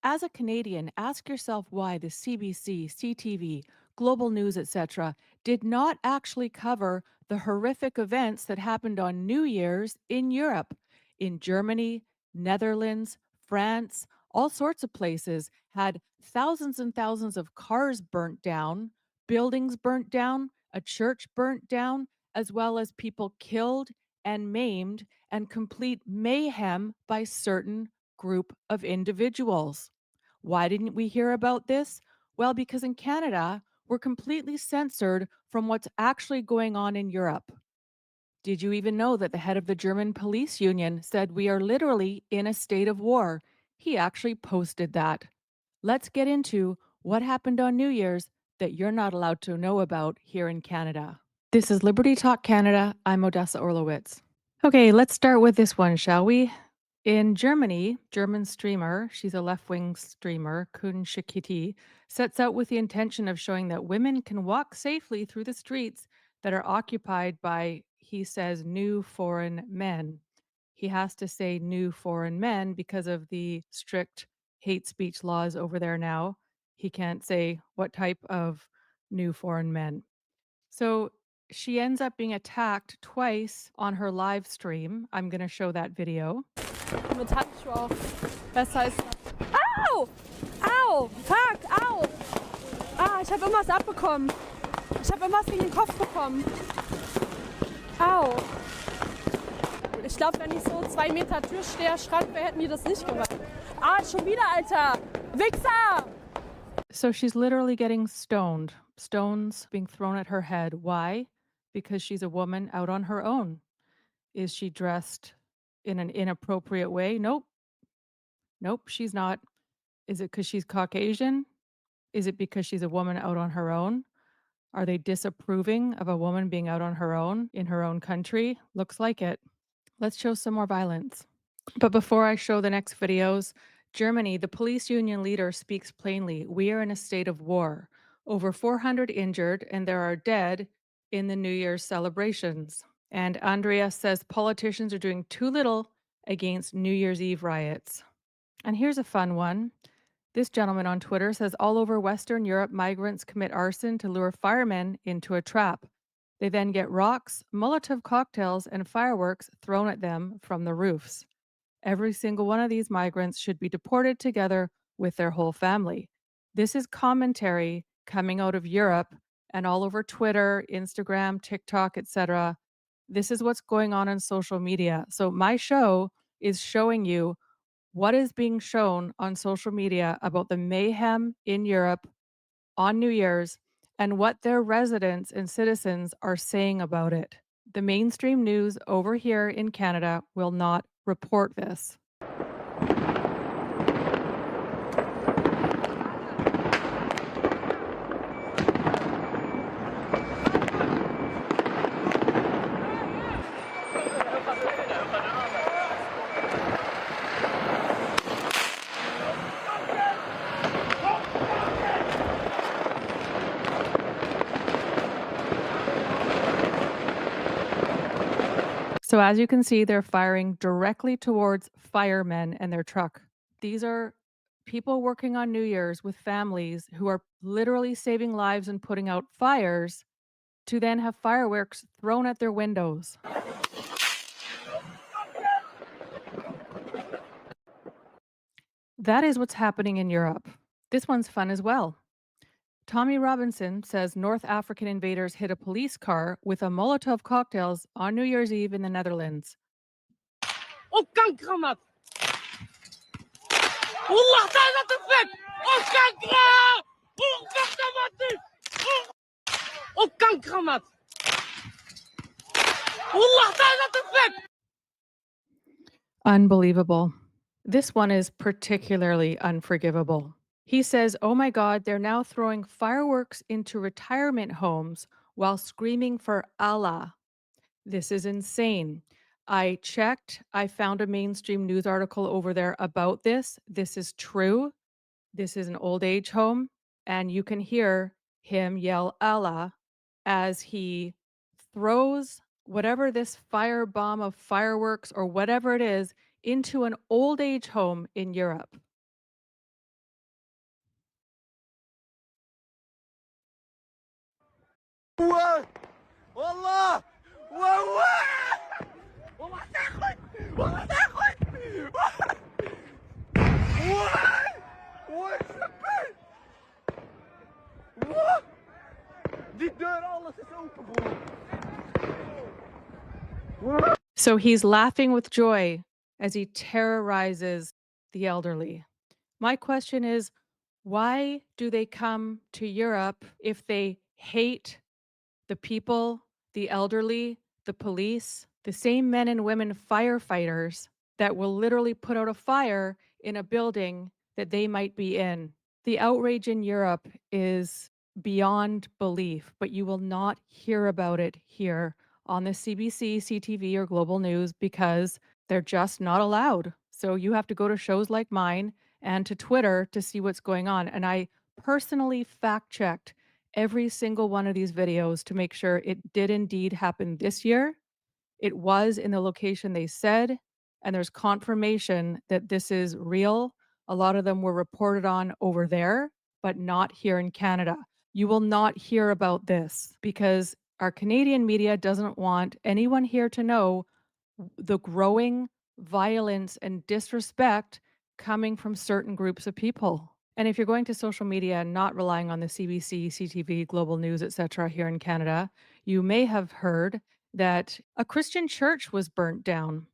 As a Canadian, ask yourself why the CBC, CTV, Global News, etc., did not actually cover the horrific events that happened on New Year's in Europe, in Germany, Netherlands, France, all sorts of places had thousands and thousands of cars burnt down, buildings burnt down, a church burnt down, as well as people killed and maimed and complete mayhem by certain group of individuals. Why didn't we hear about this? Well, because in Canada, we're completely censored from what's actually going on in Europe. Did you even know that the head of the German police union said we are literally in a state of war? He actually posted that. Let's get into what happened on New Year's that you're not allowed to know about here in Canada. This is Liberty Talk Canada. I'm Odessa Orlowitz. Okay, let's start with this one, shall we? In Germany, German streamer, she's a left-wing streamer, Kun Shikiti, sets out with the intention of showing that women can walk safely through the streets that are occupied by, he says, new foreign men. He has to say new foreign men because of the strict hate speech laws over there now. He can't say what type of new foreign men. So she ends up being attacked twice on her live stream. I'm going to show that video. Mit Handschuhe auf. Besser ist. Au! Au! Fuck! Au! Ah, ich habe irgendwas abbekommen. Ich habe irgendwas gegen den Kopf bekommen. Au! Ich glaube, wenn ich so 2 Meter Türsteher Schrank wäre, hätten die das nicht gemacht. Ah, schon wieder, Alter! Wichser! So she's literally getting stoned, stones being thrown at her head. Why? Because she's a woman out on her own. Is she dressed in an inappropriate way? Nope. Nope, she's not. Is it because she's Caucasian? Is it because she's a woman out on her own? Are they disapproving of a woman being out on her own in her own country? Looks like it. Let's show some more violence. But before I show the next videos, Germany, the police union leader speaks plainly. We are in a state of war. Over 400 injured, and there are dead in the New Year's celebrations. And Andrea says politicians are doing too little against New Year's Eve riots. And here's a fun one. This gentleman on Twitter says all over Western Europe, migrants commit arson to lure firemen into a trap. They then get rocks, Molotov cocktails, and fireworks thrown at them from the roofs. Every single one of these migrants should be deported together with their whole family. This is commentary coming out of Europe and all over Twitter, Instagram, TikTok, etc. This is what's going on social media. So my show is showing you what is being shown on social media about the mayhem in Europe on New Year's and what their residents and citizens are saying about it. The mainstream news over here in Canada will not report this. So as you can see, they're firing directly towards firemen and their truck. These are people working on New Year's with families who are literally saving lives and putting out fires to then have fireworks thrown at their windows. That is what's happening in Europe. This one's fun as well. Tommy Robinson says North African invaders hit a police car with a Molotov cocktails on New Year's Eve in the Netherlands. Op kankermat! والله تعالى تفك! Op kanker! Op kankermat! Op kankermat! والله تعالى تفك! Unbelievable. This one is particularly unforgivable. He says, "Oh my God, they're now throwing fireworks into retirement homes while screaming for Allah. This is insane." I checked, I found a mainstream news article over there about this. This is true. This is an old age home, and you can hear him yell Allah as he throws whatever this firebomb of fireworks or whatever it is into an old age home in Europe. والله والله والله تاخد والله تاخد دي الدار الله تسوق. So he's laughing with joy as he terrorizes the elderly. My question is, why do they come to Europe if they hate the people, the elderly, the police, the same men and women firefighters that will literally put out a fire in a building that they might be in? The outrage in Europe is beyond belief, but you will not hear about it here on the CBC, CTV, or Global News because they're just not allowed. So you have to go to shows like mine and to Twitter to see what's going on. And I personally fact checked every single one of these videos to make sure it did indeed happen this year. It was in the location they said, and there's confirmation that this is real. A lot of them were reported on over there, but not here in Canada. You will not hear about this because our Canadian media doesn't want anyone here to know the growing violence and disrespect coming from certain groups of people. And if you're going to social media and not relying on the CBC, CTV, Global News, etc. here in Canada, you may have heard that a Christian church was burnt down.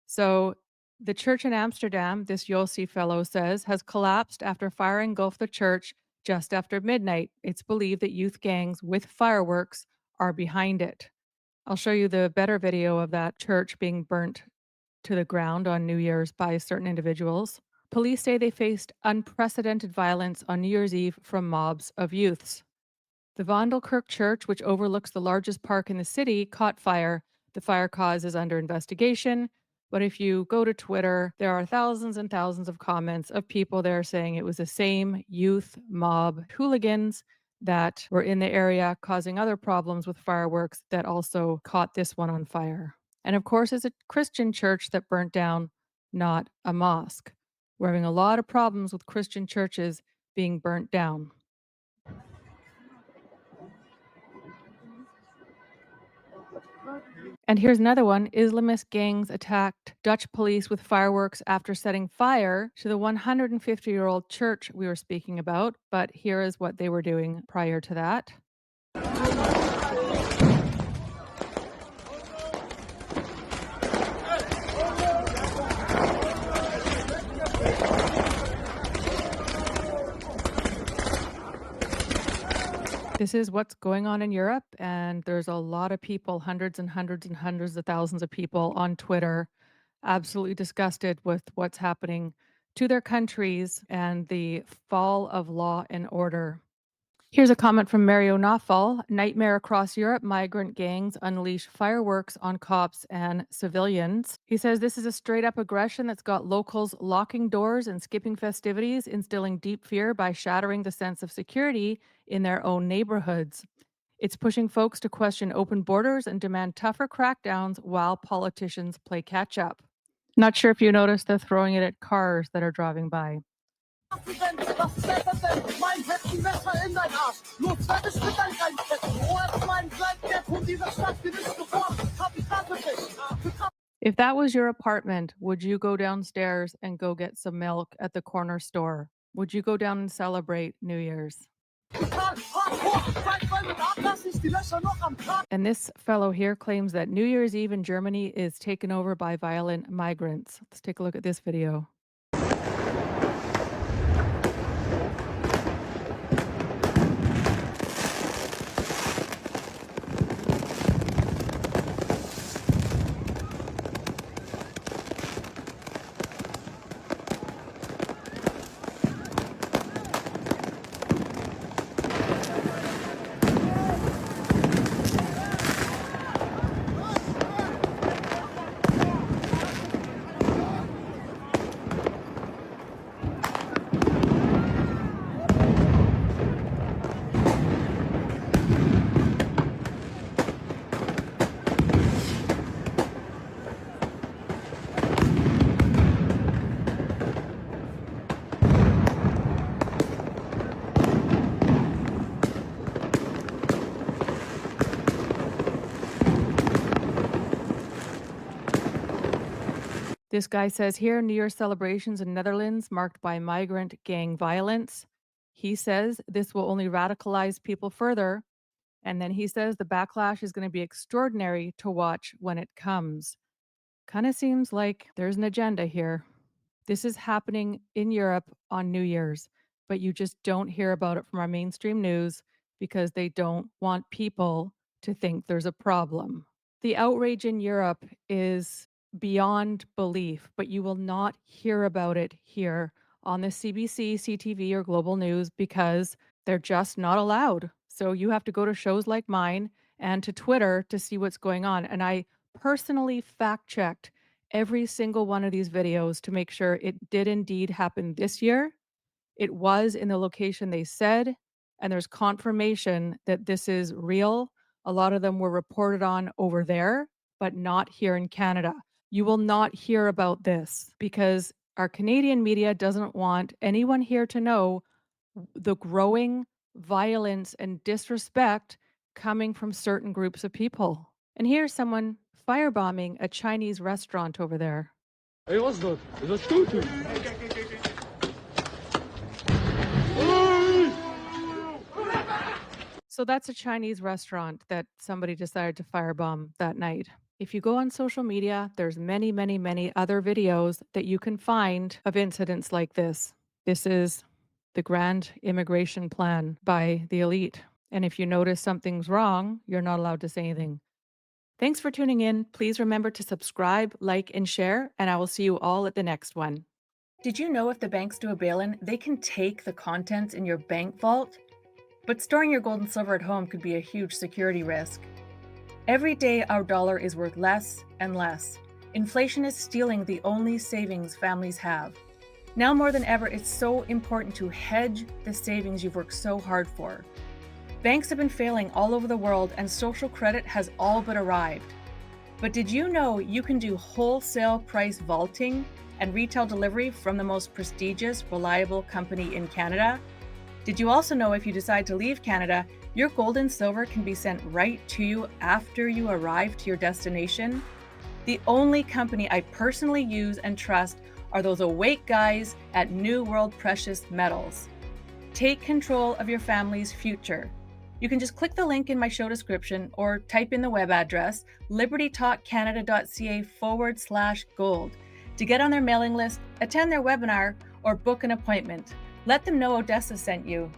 So the church in Amsterdam, this Yossi fellow says, has collapsed after fire engulfed the church just after midnight. It's believed that youth gangs with fireworks are behind it. I'll show you the better video of that church being burnt to the ground on New Year's by certain individuals. Police say they faced unprecedented violence on New Year's Eve from mobs of youths. The Vondelkerk Church, which overlooks the largest park in the city, caught fire. The fire cause is under investigation. But if you go to Twitter, there are thousands and thousands of comments of people there saying it was the same youth mob hooligans that were in the area causing other problems with fireworks that also caught this one on fire. And of course, it's a Christian church that burnt down, not a mosque. We're having a lot of problems with Christian churches being burnt down. And here's another one. Islamist gangs attacked Dutch police with fireworks after setting fire to the 150-year-old church we were speaking about. But here is what they were doing prior to that. This is what's going on in Europe, and there's a lot of people, hundreds and hundreds and hundreds of thousands of people on Twitter, absolutely disgusted with what's happening to their countries and the fall of law and order. Here's a comment from Mario Nafal. Nightmare across Europe. Migrant gangs unleash fireworks on cops and civilians. He says this is a straight up aggression that's got locals locking doors and skipping festivities, instilling deep fear by shattering the sense of security in their own neighborhoods. It's pushing folks to question open borders and demand tougher crackdowns while politicians play catch up. Not sure if you noticed they're throwing it at cars that are driving by. If that was your apartment, would you go downstairs and go get some milk at the corner store? Would you go down and celebrate New Year's? And this fellow here claims that New Year's Eve in Germany is taken over by violent migrants. Let's take a look at this video. This guy says here New Year's celebrations in Netherlands marked by migrant gang violence. He says this will only radicalize people further. And then he says the backlash is going to be extraordinary to watch when it comes. Kind of seems like there's an agenda here. This is happening in Europe on New Year's, but you just don't hear about it from our mainstream news because they don't want people to think there's a problem. The outrage in Europe is beyond belief, but you will not hear about it here on the CBC, CTV, or Global News because they're just not allowed. So you have to go to shows like mine and to Twitter to see what's going on. And I personally fact checked every single one of these videos to make sure it did indeed happen this year. It was in the location they said, and there's confirmation that this is real. A lot of them were reported on over there, but not here in Canada. You will not hear about this because our Canadian media doesn't want anyone here to know the growing violence and disrespect coming from certain groups of people. And here's someone firebombing a Chinese restaurant over there. Hey, was dat? Is dat stoten? So that's a Chinese restaurant that somebody decided to firebomb that night. If you go on social media, there's many, many, many other videos that you can find of incidents like this. This is the grand immigration plan by the elite. And if you notice something's wrong, you're not allowed to say anything. Thanks for tuning in. Please remember to subscribe, like, and share, and I will see you all at the next one. Did you know if the banks do a bail-in, they can take the contents in your bank vault? But storing your gold and silver at home could be a huge security risk. Every day, our dollar is worth less and less. Inflation is stealing the only savings families have. Now more than ever, it's so important to hedge the savings you've worked so hard for. Banks have been failing all over the world, and social credit has all but arrived. But did you know you can do wholesale price vaulting and retail delivery from the most prestigious, reliable company in Canada? Did you also know if you decide to leave Canada, your gold and silver can be sent right to you after you arrive to your destination? The only company I personally use and trust are those awake guys at New World Precious Metals. Take control of your family's future. You can just click the link in my show description or type in the web address libertytalkcanada.ca/gold to get on their mailing list, attend their webinar, or book an appointment. Let them know Odessa sent you.